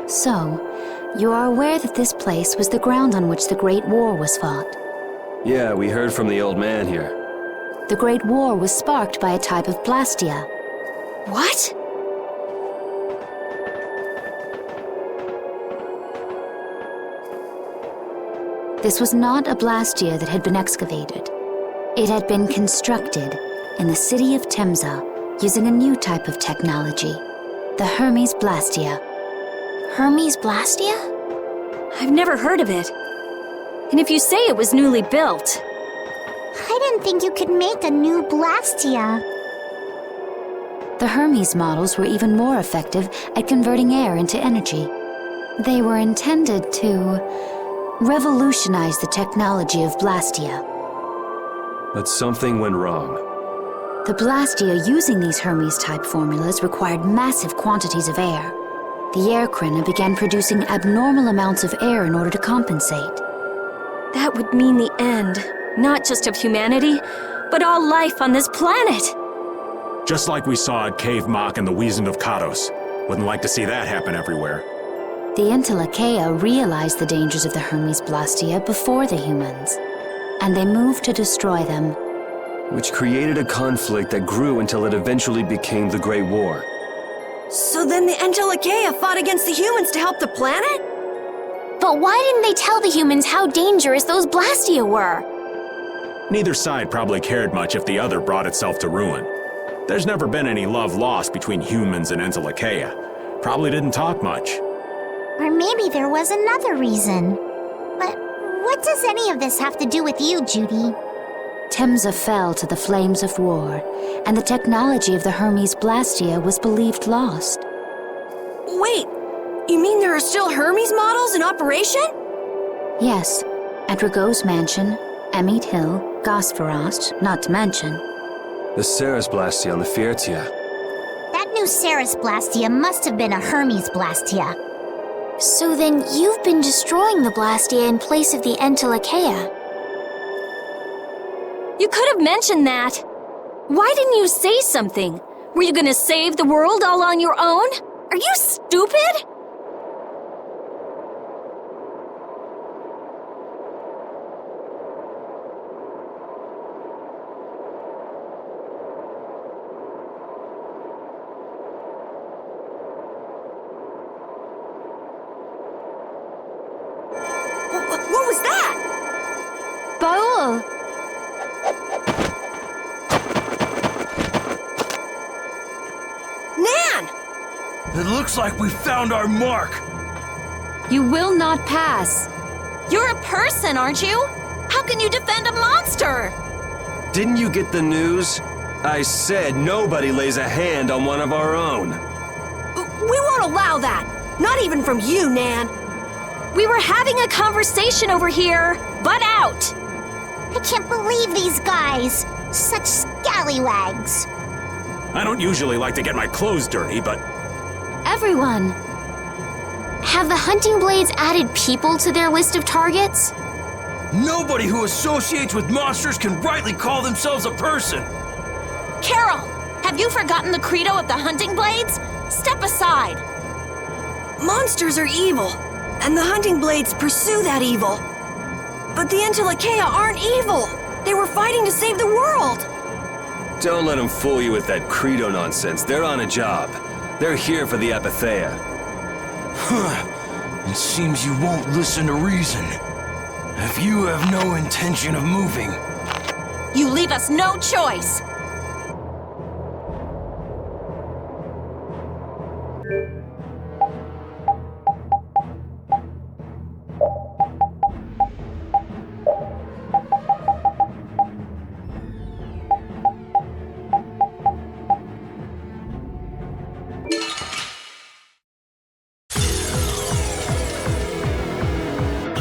So, you are aware that this place was the ground on which the Great War was fought. Yeah, we heard from the old man here. The Great War was sparked by a type of blastia. What? This was not a blastia that had been excavated. It had been constructed in the city of Temza using a new type of technology, the Hermes blastia. Hermes blastia? I've never heard of it. And if you say it was newly built... I didn't think you could make a new blastia. The Hermes models were even more effective at converting air into energy. They were intended to revolutionize the technology of blastia. But something went wrong. The blastia using these Hermes-type formulas required massive quantities of air. The air krena began producing abnormal amounts of air in order to compensate. That would mean the end, not just of humanity, but all life on this planet. Just like we saw at Cave Mach and the Wiesen of Kados. Wouldn't like to see that happen everywhere. The Entelekea realized the dangers of the Hermes blastia before the humans, and they moved to destroy them. Which created a conflict that grew until it eventually became the Great War. So then the Entelekea fought against the humans to help the planet? But why didn't they tell the humans how dangerous those blastia were? Neither side probably cared much if the other brought itself to ruin. There's never been any love lost between humans and Entelekea. Probably didn't talk much. Or maybe there was another reason. But what does any of this have to do with you, Judy? Temza fell to the flames of war, and the technology of the Hermes blastia was believed lost. Wait, you mean there are still Hermes models in operation? Yes, at Rago's mansion, Emmet Hill, Gosferost, not to mention. The Ceres blastia on the Fiertia. That new Ceres blastia must have been a Hermes blastia. So then you've been destroying the blastia in place of the Entelekea. You could have mentioned that. Why didn't you say something? Were you gonna save the world all on your own? Are you stupid? What was that? Baul! It looks like we found our mark. You will not pass. You're a person, aren't you? How can you defend a monster? Didn't you get the news? I said nobody lays a hand on one of our own. We won't allow that. Not even from you, Nan. We were having a conversation over here. Butt out! I can't believe these guys. Such scallywags. I don't usually like to get my clothes dirty, but... Everyone! Have the hunting blades added people to their list of targets? Nobody who associates with monsters can rightly call themselves a person. Carol, have you forgotten the credo of the hunting blades? Step aside. Monsters are evil, and the hunting blades pursue that evil. But the Entelekea aren't evil. They were fighting to save the world. Don't let them fool you with that credo nonsense. They're on a job. They're here for the Apatheia. It seems you won't listen to reason. If you have no intention of moving... You leave us no choice.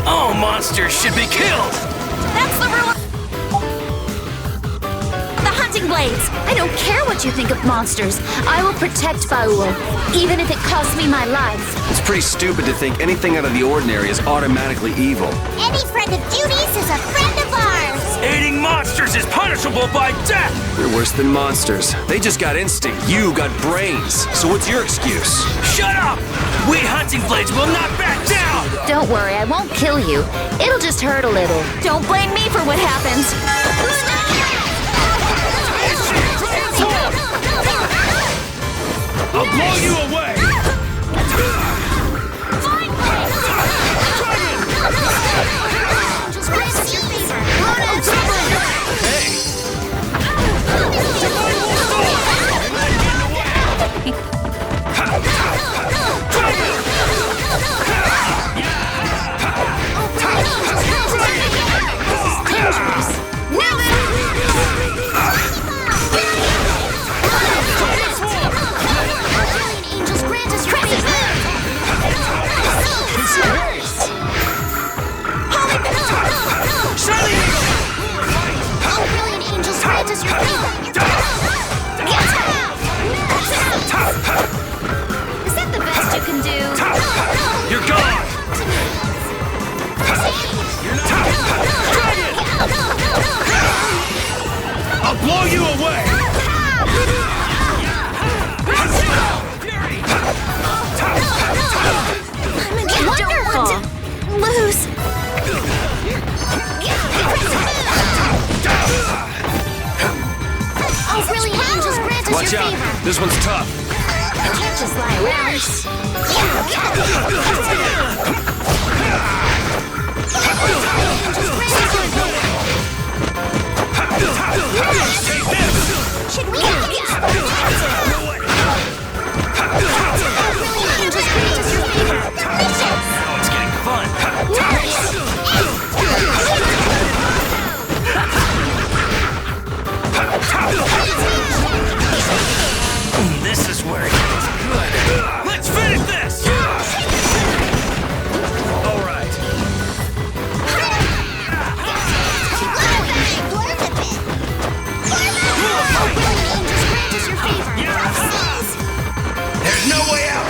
All monsters should be killed! That's the rule. The hunting blades. I don't care what you think of monsters. I will protect Faul, even if it costs me my life. It's pretty stupid to think anything out of the ordinary is automatically evil. Any friend of Judy's is a friend of ours. Creating monsters is punishable by death! You're worse than monsters. They just got instinct. You got brains. So what's your excuse? Shut up! We hunting blades will not back down! Don't worry, I won't kill you. It'll just hurt a little. Don't blame me for what happens. I'll blow you away! Is that the best you can do? You're gone! I'll blow you away! Wonderful! Lose! Oh, brilliant angels, grant us Watch your out. favor. This one's tough. I can't just lie around. Should we have Now it's getting fun! This is where it gets good! Let's finish this! Alright. There's no way out!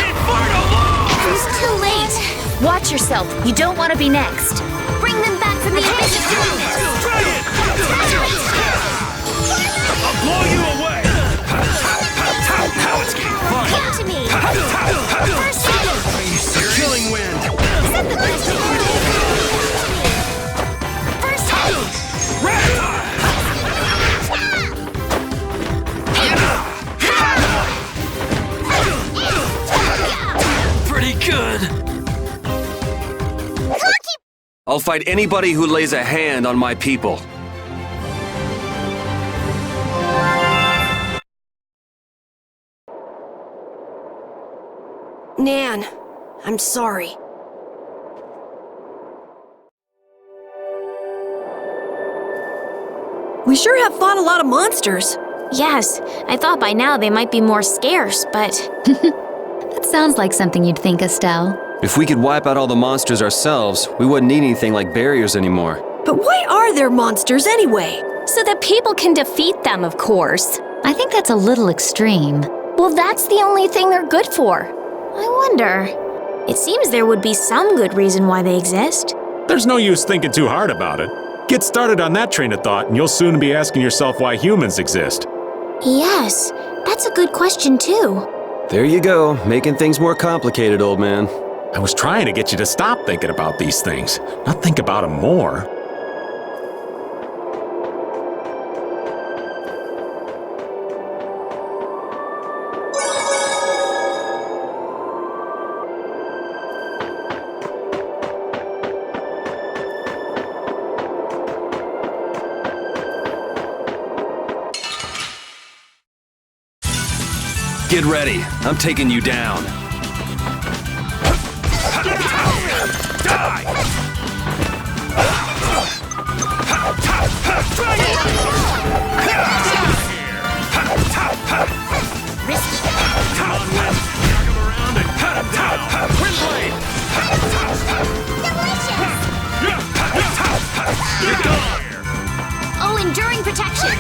Inferno Law! It's too late. Watch yourself. You don't want to be next. Bring them back from the abyss of darkness. Try it! I'll blow you away! Now it's getting fun! Come to me. First aid. Are you serious? Killing wind! Is that the best you can do? First aid. Pretty good! I'll fight anybody who lays a hand on my people. Nan, I'm sorry. We sure have fought a lot of monsters. Yes, I thought by now they might be more scarce, but That sounds like something you'd think, Estelle. If we could wipe out all the monsters ourselves, we wouldn't need anything like barriers anymore. But why are there monsters anyway? so that people can defeat them, of course. I think that's a little extreme. Well, that's the only thing they're good for. I wonder. It seems there would be some good reason why they exist. There's no use thinking too hard about it. Get started on that train of thought, and you'll soon be asking yourself why humans exist. Yes, that's a good question too. There you go, making things more complicated, old man. I was trying to get you to stop thinking about these things, not think about them more. Get ready, I'm taking you down. Oh, enduring protection!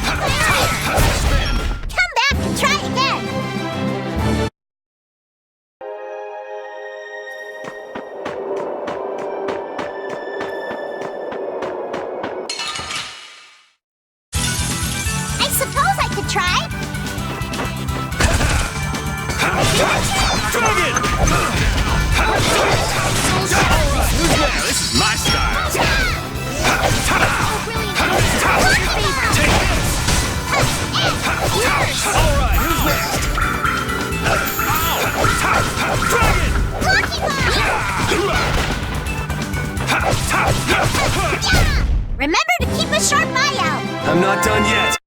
Come back and try again! Remember to keep a sharp eye out. I'm not done yet.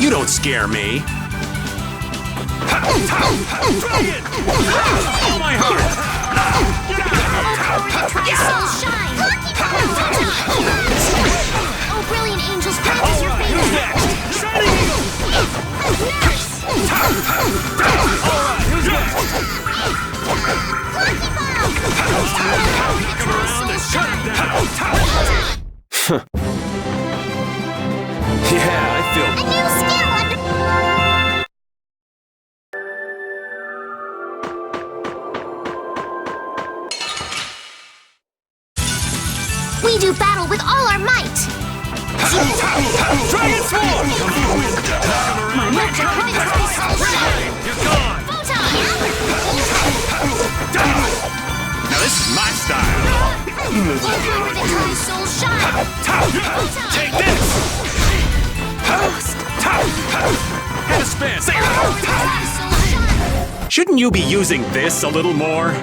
You don't scare me. Oh, my heart! Oh, brilliant angels, practice your fingers. Yeah, I feel... A new skill under... We do battle with all our might. Dragon Swarm! My magic You're gone! Now this is my style. Take this! Head a spin. Shouldn't you be using this a little more?